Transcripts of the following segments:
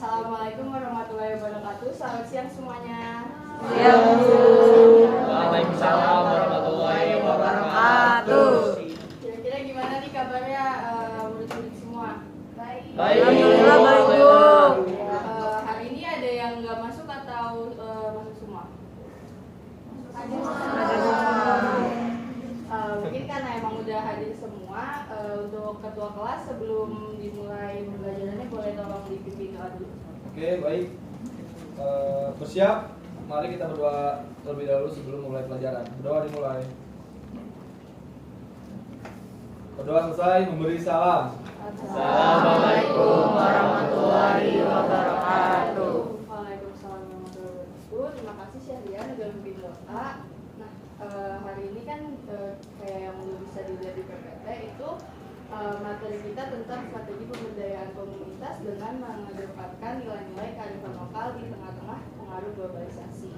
Assalamualaikum warahmatullahi wabarakatuh. Selamat siang semuanya. Siang. Waalaikumsalam warahmatullahi wabarakatuh. Kira-kira gimana nih kabarnya murid-murid semua? Baik. Alhamdulillah baik, Bu. Hari ini ada yang nggak masuk atau masuk semua? Ada semua. Mungkin karena emang udah hadir semua, untuk ketua kelas sebelum dimulai pembelajarannya boleh tolong dipimpin doa dulu. Oke, baik. Bersiap. Mari kita berdoa terlebih dahulu sebelum mulai pelajaran. Berdoa dimulai. Berdoa selesai, memberi salam. Assalamualaikum warahmatullahi wabarakatuh. Waalaikumsalam warahmatullahi wabarakatuh. Terima kasih Syahrian udah bimbing doa. Nah, hari ini kan kayak yang udah bisa dilihat di PPT itu materi kita tentang strategi pemberdayaan komunitas dengan mengedepankan nilai-nilai kearifan lokal di tengah-tengah pengaruh globalisasi.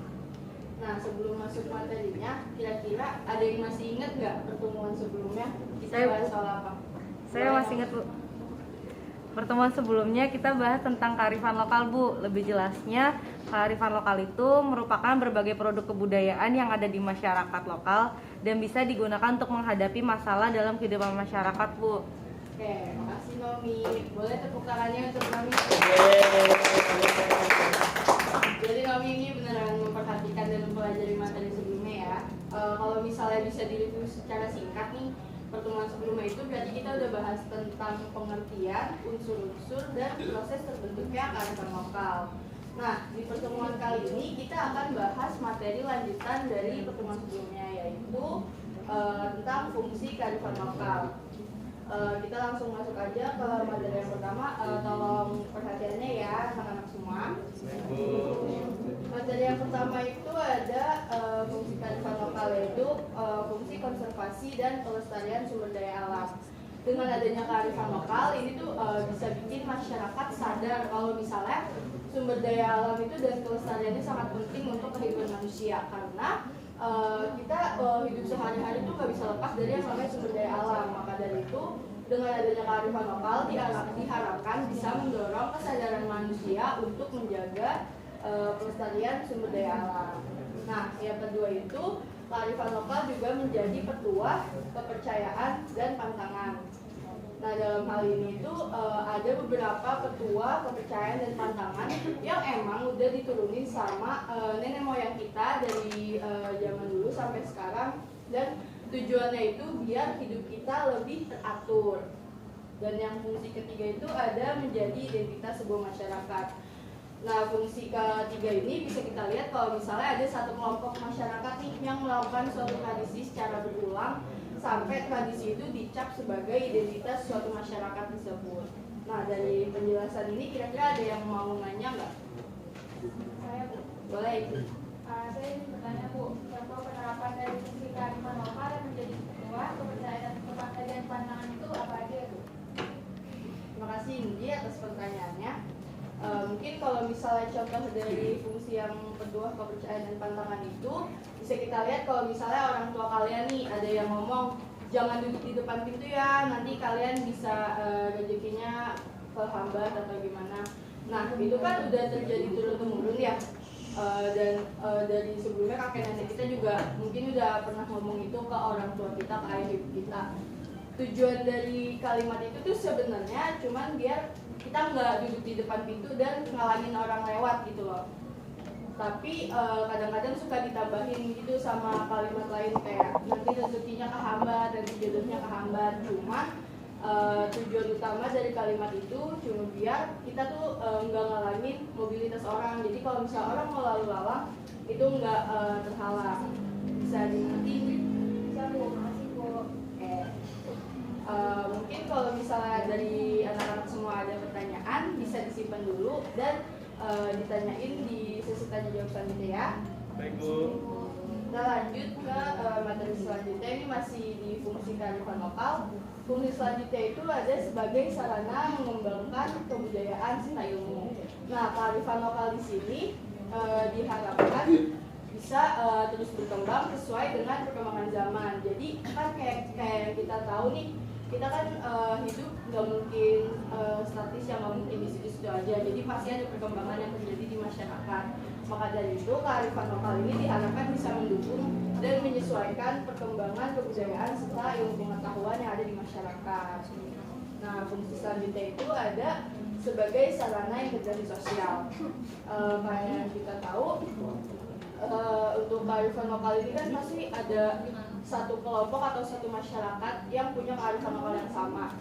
Nah, sebelum masuk materinya, kira-kira ada yang masih ingat nggak pertemuan sebelumnya kita bahas soal apa? Saya masih ingat, Bu. Pertemuan sebelumnya kita bahas tentang kearifan lokal, Bu. Lebih jelasnya, kearifan lokal itu merupakan berbagai produk kebudayaan yang ada di masyarakat lokal dan bisa digunakan untuk menghadapi masalah dalam kehidupan masyarakat, Bu. Oke, makasih Nomi. Boleh tepuk tangannya untuk Nomi. Jadi Nomi ini beneran memperhatikan dan mempelajari materi sebelumnya ya. Kalau misalnya bisa direview secara singkat nih, pertemuan sebelumnya itu berarti kita udah bahas tentang pengertian, unsur-unsur, dan proses terbentuknya kearifan lokal. Nah, di pertemuan kali ini kita akan bahas materi lanjutan dari pertemuan sebelumnya, yaitu tentang fungsi kearifan lokal. Kita langsung masuk aja ke materi yang pertama. Tolong perhatiannya ya anak-anak semua. Materi yang pertama itu ada fungsi kearifan lokal, yaitu fungsi konservasi dan pelestarian sumber daya alam. Dengan adanya kearifan lokal ini tuh bisa bikin masyarakat sadar kalau misalnya sumber daya alam itu dan kelestariannya sangat penting untuk kehidupan manusia, karena kita hidup sehari-hari tuh nggak bisa lepas dari yang namanya sumber daya alam. Maka dari itu, dengan adanya kearifan lokal diharapkan bisa mendorong kesadaran manusia untuk menjaga pelestarian sumber daya alam. Nah, yang kedua itu kearifan lokal juga menjadi petuah kepercayaan dan pantangan. Nah, dalam hal ini itu ada beberapa petua kepercayaan dan pantangan yang emang udah diturunin sama nenek moyang kita dari zaman dulu sampai sekarang, dan tujuannya itu biar hidup kita lebih teratur. Dan yang fungsi ketiga itu ada menjadi identitas sebuah masyarakat. Nah, fungsi ketiga ini bisa kita lihat kalau misalnya ada satu kelompok masyarakat nih yang melakukan suatu tradisi secara berulang sampai tradisi itu dicap sebagai identitas suatu masyarakat tersebut. Nah, dari penjelasan ini kira-kira ada yang mau nanya nggak? Saya, Bu. Boleh. Saya ingin bertanya, Bu, contoh penerapan dari fungsi kearifan lokal yang menjadi sebuah kepercayaan dan pandangan itu apa aja, Bu? Terima kasih Indi atas pertanyaannya. Mungkin kalau misalnya contoh dari fungsi yang petuah kepercayaan dan pantangan itu bisa kita lihat kalau misalnya orang tua kalian nih ada yang ngomong jangan duduk di depan pintu ya, nanti kalian bisa rezekinya terhambat atau gimana. Nah, itu kan udah terjadi turun-temurun ya. Dan dari sebelumnya kakek nenek kita juga mungkin udah pernah ngomong itu ke orang tua kita, ke ayah ibu kita. Tujuan dari kalimat itu tuh sebenarnya cuman biar kita nggak duduk di depan pintu dan ngalangin orang lewat gitu loh. Tapi kadang-kadang suka ditambahin gitu sama kalimat lain kayak nanti rezekinya kehambat, nanti jodohnya kehambat. Cuma tujuan utama dari kalimat itu cuma biar kita tuh nggak ngalangin mobilitas orang. Jadi kalau misalnya orang mau lalu lalang itu nggak terhalang. Bisa dimengerti? Bisa, Bu. Makasih, Bu. Mungkin kalau misalnya dari anak-anak semua ada pertanyaan bisa disimpan dulu dan ditanyain di sesi tanya jawab selanjutnya ya. Baik, Bu. Kita lanjut ke materi selanjutnya. Ini masih di fungsi kearifan lokal. Fungsi selanjutnya itu ada sebagai sarana mengembangkan kebudayaan serta ilmu. Nah, kearifan lokal di sini diharapkan bisa terus berkembang sesuai dengan perkembangan zaman. Jadi kan kayak kita tahu nih kita kan hidup nggak mungkin statis, yang nggak mungkin di situ-situ aja. Jadi pasti ada perkembangan yang terjadi di masyarakat. Maka dari itu kearifan lokal ini diharapkan bisa mendukung dan menyesuaikan perkembangan kebudayaan serta ilmu pengetahuan yang ada di masyarakat. Nah, fungsi selanjutnya itu ada sebagai sarana integrasi sosial. Kayak yang kita tahu, untuk kearifan lokal ini kan pasti ada satu kelompok atau satu masyarakat yang punya kearifan lokal yang sama.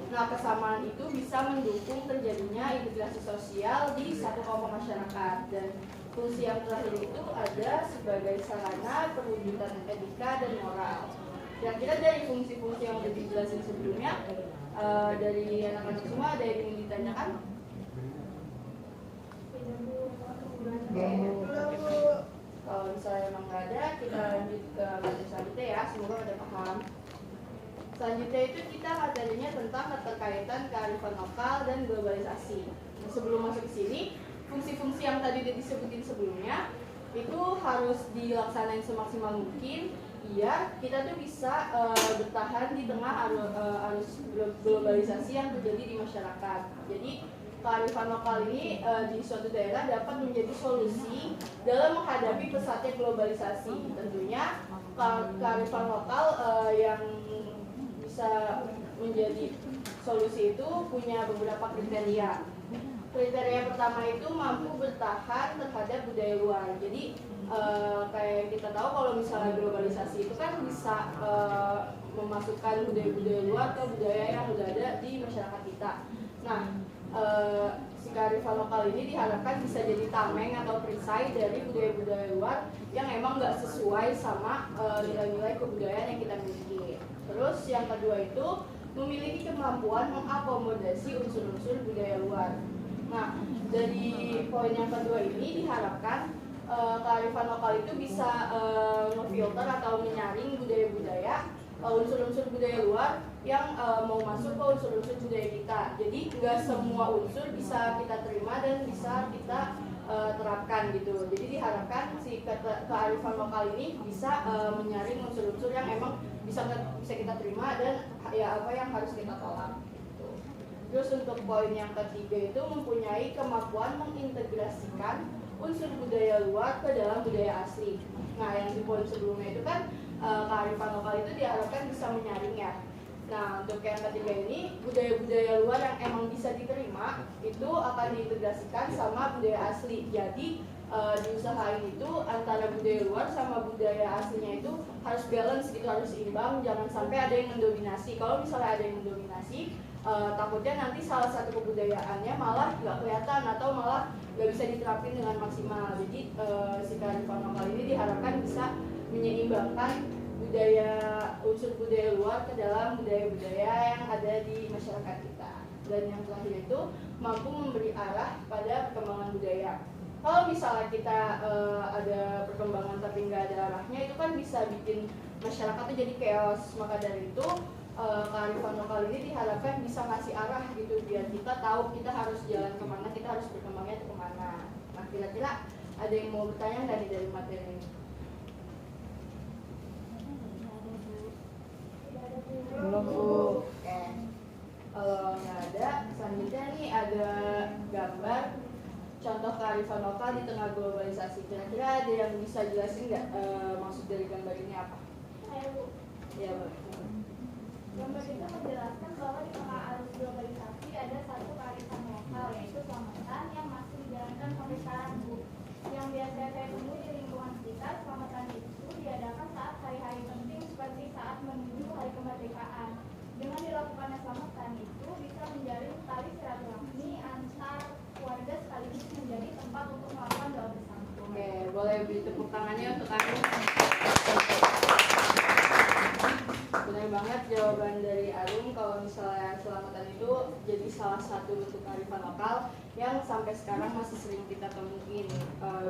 Nah, kesamaan itu bisa mendukung terjadinya integrasi sosial di satu kelompok masyarakat. Dan fungsi yang terakhir itu ada sebagai sarana perwujudan etika dan moral. Kira-kira dari fungsi-fungsi yang udah dijelasin sebelumnya, dari anak-anak semua ada yang ingin ditanyakan? Kalau misalnya memang nggak ada, kita lanjut ke materi selanjutnya ya. Semoga pada paham. Selanjutnya itu kita materinya tentang keterkaitan kearifan lokal dan globalisasi. Nah, sebelum masuk ke sini, fungsi-fungsi yang tadi udah disebutin sebelumnya itu harus dilaksanain semaksimal mungkin. Iya, kita tuh bisa bertahan di tengah arus globalisasi yang terjadi di masyarakat. Jadi kearifan lokal ini di suatu daerah dapat menjadi solusi dalam menghadapi pesatnya globalisasi. Tentunya kearifan lokal yang bisa menjadi solusi itu punya beberapa kriteria. Kriteria pertama itu mampu bertahan terhadap budaya luar. Jadi kayak kita tahu kalau misalnya globalisasi itu kan bisa memasukkan budaya-budaya luar ke budaya yang sudah ada di masyarakat kita. Nah, si kearifan lokal ini diharapkan bisa jadi tameng atau perisai dari budaya-budaya luar yang emang nggak sesuai sama nilai-nilai kebudayaan yang kita miliki. Terus yang kedua itu memiliki kemampuan mengakomodasi unsur-unsur budaya luar. Nah, dari poin yang kedua ini diharapkan kearifan lokal itu bisa ngefilter atau menyaring budaya-budaya, unsur-unsur budaya luar yang mau masuk ke unsur-unsur budaya kita. Jadi nggak semua unsur bisa kita terima dan bisa kita terapkan gitu. Jadi diharapkan si kearifan lokal ini bisa menyaring unsur-unsur yang emang bisa kita terima dan ya apa yang harus kita tolak. Gitu. Terus untuk poin yang ketiga itu mempunyai kemampuan mengintegrasikan unsur budaya luar ke dalam budaya asli. Nah, yang di poin sebelumnya itu kan kearifan lokal itu diharapkan bisa menyaring ya. Nah, untuk yang ketiga ini, budaya-budaya luar yang emang bisa diterima itu akan diintegrasikan sama budaya asli. Jadi diusahain itu antara budaya luar sama budaya aslinya itu harus balance gitu, harus imbang, jangan sampai ada yang mendominasi. Kalau misalnya ada yang mendominasi, takutnya nanti salah satu kebudayaannya malah nggak kelihatan atau malah nggak bisa diterapin dengan maksimal. Jadi si kearifan lokal ini diharapkan bisa menyeimbangkan unsur budaya luar ke dalam budaya-budaya yang ada di masyarakat kita. Dan yang terakhir itu mampu memberi arah pada perkembangan budaya. Kalau misalnya kita ada perkembangan tapi nggak ada arahnya, itu kan bisa bikin masyarakatnya jadi chaos. Maka dari itu kearifan lokal ini diharapkan bisa ngasih arah gitu, biar kita tahu kita harus jalan kemana, kita harus berkembangnya kemana. Nah, kira-kira ada yang mau bertanya nggak nih dari materi ini? Belum, Bu. Oke. Kalau nggak ada, selanjutnya nih ada gambar contoh kearifan lokal di tengah globalisasi. Kira-kira ada yang bisa jelasin nggak maksud dari gambar ini apa? Saya Bu. Ya, Bu. Gambar itu menjelaskan bahwa di tengah arus globalisasi ada satu kearifan lokal, yaitu selamatan yang masih dijalankan sampai sekarang, Bu. Yang biasa saya temui di lingkungan sekitar, selamatan itu diadakan saat hari-hari penting seperti saat menuju hari kemerdekaan. Dengan dilakukannya selamatan itu bisa menjalin tali silaturahmi antar keluarga sekaligus menjadi tempat untuk melakukan doa bersama. Oke, boleh beri tepuk tangannya untuk kami. Benar banget jawaban dari Arum, kalau misalnya selamatan itu jadi salah satu bentuk kearifan lokal yang sampai sekarang masih sering kita temuin.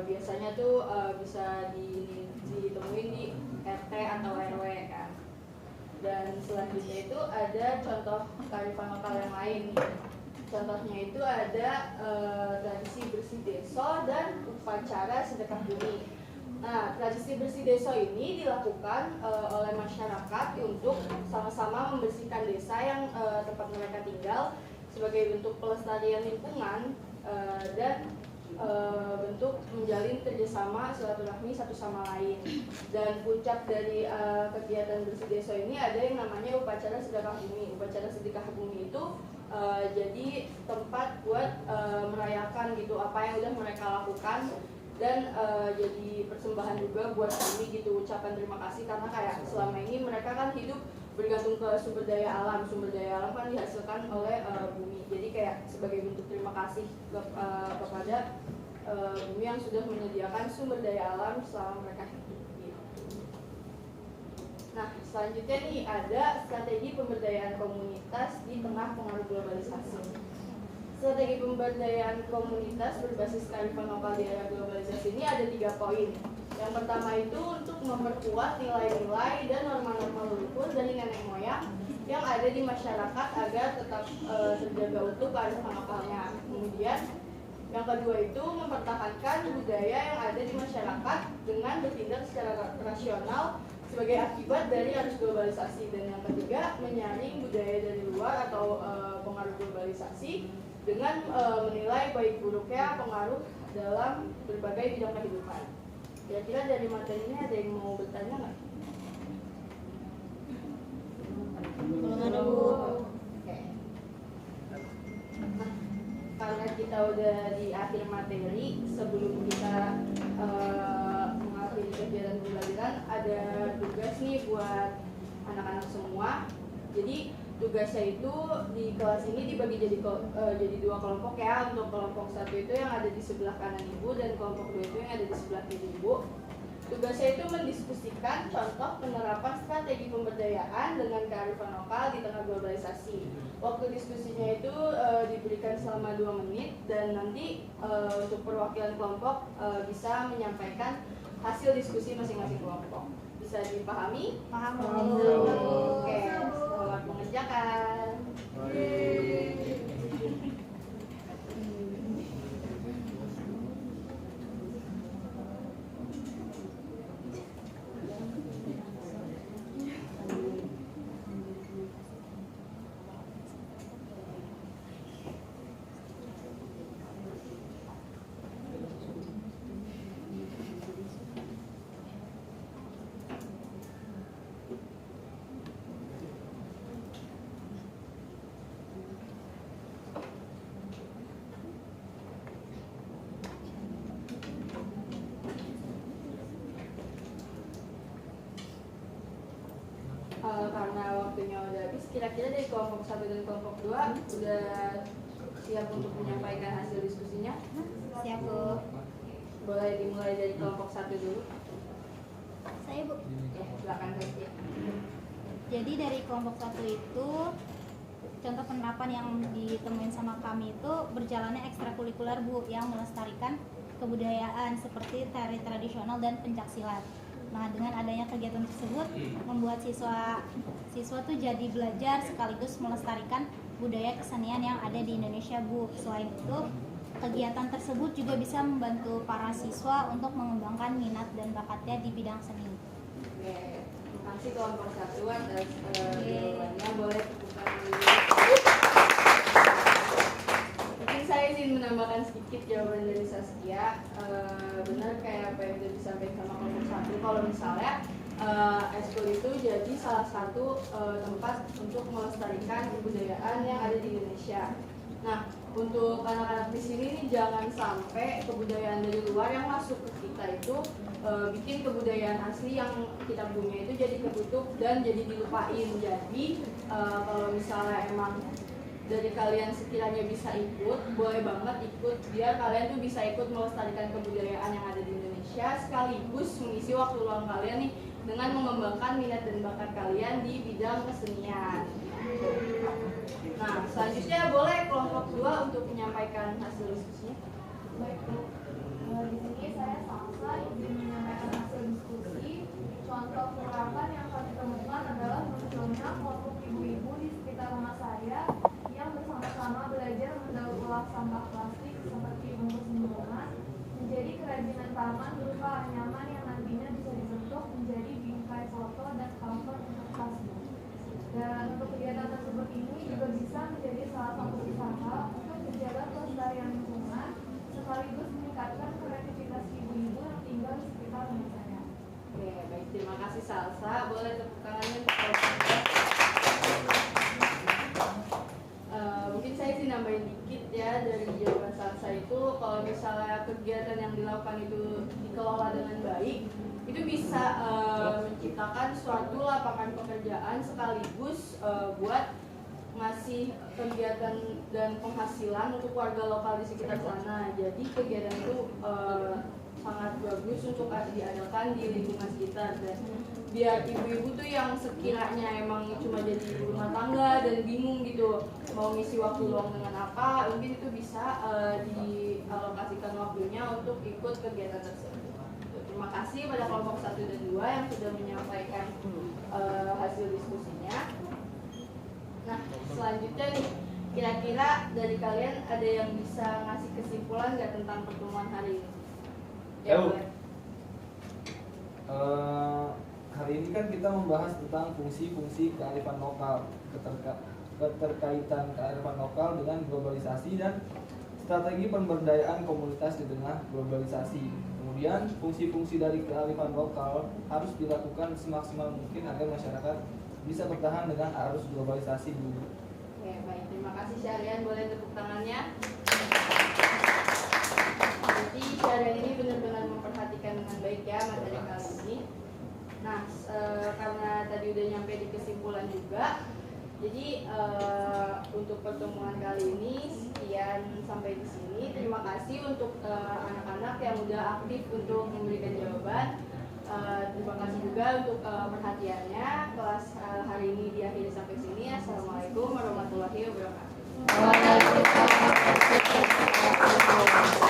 Biasanya tuh bisa ditemuin di RT atau RW kan. Dan selanjutnya itu ada contoh kearifan lokal yang lain. Contohnya itu ada tradisi bersih deso dan upacara sedekah bumi. Nah, tradisi bersih desa ini dilakukan oleh masyarakat untuk sama-sama membersihkan desa yang tempat mereka tinggal sebagai bentuk pelestarian lingkungan dan bentuk menjalin kerjasama silaturahmi satu sama lain. Dan puncak dari kegiatan bersih desa ini ada yang namanya upacara sedekah bumi. Upacara sedekah bumi itu jadi tempat buat merayakan gitu apa yang udah mereka lakukan dan jadi persembahan juga buat bumi gitu, ucapan terima kasih karena kayak selama ini mereka kan hidup bergantung ke sumber daya alam kan dihasilkan oleh bumi, jadi kayak sebagai bentuk terima kasih kepada bumi yang sudah menyediakan sumber daya alam selama mereka hidup gitu. Nah, selanjutnya nih ada strategi pemberdayaan komunitas di tengah pengaruh globalisasi. Strategi pemberdayaan komunitas berbasis kearifan lokal di era globalisasi ini ada 3 poin. Yang pertama itu untuk memperkuat nilai-nilai dan norma-norma leluhur dari nenek moyang yang ada di masyarakat agar tetap terjaga utuh kearifan lokalnya. Kemudian yang kedua itu mempertahankan budaya yang ada di masyarakat dengan bertindak secara rasional sebagai akibat dari arus globalisasi. Dan yang ketiga menyaring budaya dari luar atau pengaruh globalisasi dengan menilai baik buruknya pengaruh dalam berbagai bidang kehidupan. Kira-kira dari materi ini ada yang mau bertanya nggak? Belum ada, Bu. Oke. Nah, karena kita udah di akhir materi, sebelum kita mengakhiri kegiatan pembelajaran, ada tugas nih buat anak-anak semua. Jadi tugasnya itu di kelas ini dibagi jadi 2 kelompok ya. Untuk kelompok 1 itu yang ada di sebelah kanan ibu dan kelompok 2 itu yang ada di sebelah kiri ibu. Tugasnya itu mendiskusikan contoh penerapan strategi pemberdayaan dengan kearifan lokal di tengah globalisasi. Waktu diskusinya itu diberikan selama 2 menit dan nanti untuk perwakilan kelompok bisa menyampaikan hasil diskusi masing-masing kelompok. Bisa dipahami? Paham. Oke, selamat mengerjakan. Karena waktunya udah habis, kira-kira dari kelompok 1 dan kelompok 2 udah siap untuk menyampaikan hasil diskusinya? Siap, Bu. Boleh dimulai dari kelompok 1 dulu. Saya, Bu. Ya, silakan Hesti. Jadi dari kelompok 1 itu contoh penerapan yang ditemuin sama kami itu berjalannya ekstrakurikuler, Bu, yang melestarikan kebudayaan seperti tari tradisional dan pencaksilat. Nah, dengan adanya kegiatan tersebut membuat siswa tuh jadi belajar sekaligus melestarikan budaya kesenian yang ada di Indonesia, Bu. Selain itu, kegiatan tersebut juga bisa membantu para siswa untuk mengembangkan minat dan bakatnya di bidang seni. Oke, terima kasih kelompok 1 atas jawabannya. Boleh buka dulu. Mungkin saya izin menambahkan sedikit jawaban dari Saskia. Benar kayak apa yang sudah disampaikan sama kelompok 1. Kalau misalnya eskul itu jadi salah satu tempat untuk melestarikan kebudayaan yang ada di Indonesia. Nah, untuk anak-anak di sini nih, jangan sampai kebudayaan dari luar yang masuk ke kita itu bikin kebudayaan asli yang kita punya itu jadi ketutup dan jadi dilupain. Jadi kalau misalnya emang dari kalian sekiranya bisa ikut, boleh banget ikut, biar kalian tuh bisa ikut melestarikan kebudayaan yang ada di Indonesia sekaligus mengisi waktu luang kalian nih dengan mengembangkan minat dan bakat kalian di bidang kesenian. Nah, selanjutnya boleh kelompok 2 untuk menyampaikan hasil diskusinya. Baik, Bu. Di sini saya Salsa izin menyampaikan hasil diskusi. Contoh penerapan yang kami temukan adalah munculnya kelompok ibu-ibu di sekitar rumah saya yang bersama-sama belajar mendaur ulang sampah plastik seperti bungkus minuman menjadi kerajinan tangan berupa anyaman yang bisa menjadi salah satu usaha untuk menjaga kelestarian lingkungan sekaligus meningkatkan kreativitas ibu-ibu yang tinggal di sekitar rumah saya. Oke, baik, terima kasih Salsa. Boleh tepuk tangannya untuk Salsa. Mungkin saya sih nambahin dikit ya dari jawaban Salsa itu, kalau misalnya kegiatan yang dilakukan itu dikelola dengan baik, itu bisa menciptakan suatu lapangan pekerjaan sekaligus buat ngasih kegiatan dan penghasilan untuk warga lokal di sekitar sana. Jadi kegiatan itu sangat bagus untuk diadakan di lingkungan sekitar, dan biar ibu-ibu tuh yang sekiranya emang cuma jadi ibu rumah tangga dan bingung gitu mau ngisi waktu luang dengan apa, mungkin itu bisa dialokasikan waktunya untuk ikut kegiatan tersebut. Terima kasih pada kelompok 1 dan 2 yang sudah menyampaikan hasil diskusinya. Nah, selanjutnya nih, kira-kira dari kalian ada yang bisa ngasih kesimpulan nggak tentang pertemuan hari ini? Ya, boleh. Hari ini kan kita membahas tentang fungsi-fungsi kearifan lokal, keterkaitan kearifan lokal dengan globalisasi dan strategi pemberdayaan komunitas di tengah globalisasi. Kemudian fungsi-fungsi dari kearifan lokal harus dilakukan semaksimal mungkin agar masyarakat bisa bertahan dengan arus globalisasi dulu. Oke, baik. Terima kasih Syahrian. Boleh tepuk tangannya. Jadi Syahrian ini benar-benar memperhatikan dengan baik ya materi kali ini. Nah, karena tadi udah nyampe di kesimpulan juga, jadi untuk pertemuan kali ini sekian sampai di sini. Terima kasih untuk anak-anak yang udah aktif untuk memberikan jawaban. Terima kasih juga untuk perhatiannya. Kelas hari ini diakhiri sampai sini. Assalamualaikum warahmatullahi wabarakatuh. Waalaikumsalam.